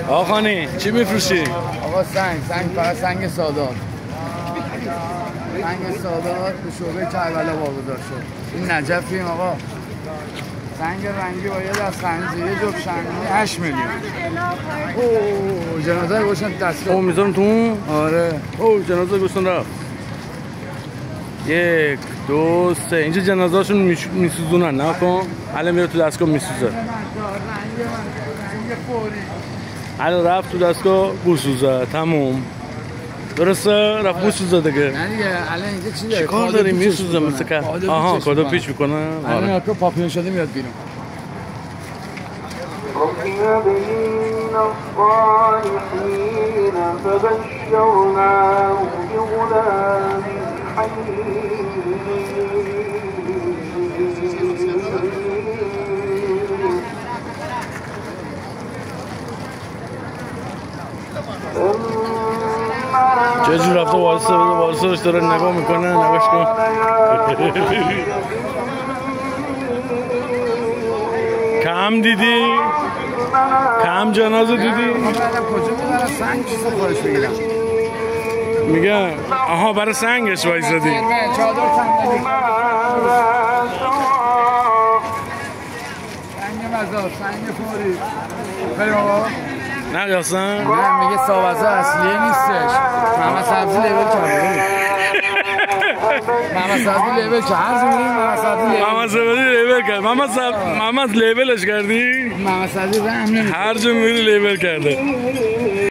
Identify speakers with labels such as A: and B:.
A: آقا خانی چی میفروشی؟
B: آقا سنگ فقط سنگ سادات. سنگ سادات به شعبه کربلا واگذار شد. این نجفیم آقا. سنگ رنگی با یه دست خنجر یه جفت شمعدونی 8 میلیون. اوه جنازه گوشتن دستگاه.
A: اوه میذارم تو؟
B: آره.
A: اوه جنازه گوشتن رفت. 1 2 3 اینجا جنازه هاشون میسوزونن نه کن؟ الان میره تو دستگاه میسوزه.
B: رنگ فوری.
A: الان رفت تو دستگاه بوسوزه تموم. درسته؟ رفت بوسوزه دیگه.
B: نه دیگه الان اینجا چی داره؟
A: چیکار داری میسوزه مثل که؟ آها کادو پیچ میکنه.
B: الان آقا پاپیون شده میاد بیرون.
C: من الصالحين فبشرناه بغلام حليم
A: چه جور رفته وارثش داره نگاه میکنه نگاش کن. کم دیدی؟ کم جنازه دیدی؟
B: کجا میبرن سنگ چیزا خودش بگیرم.
A: میگه آها برای سنگش وایسادی.
B: چادر صندلی. سنگ مزار سنگ فوری. بریم آقا.
A: نه یاسن؟
B: نه میگه ساوزه اصلیه نیستش. محمد سبزی لیبل کرده. محمد سبزی لیبل کرد. هر زمینی محمد سبزی
A: لیبل کرد. محمد لیبلش کردی؟
B: محمد سبزی رحم نمی‌کنه.
A: هر جا میری لیبل کرده.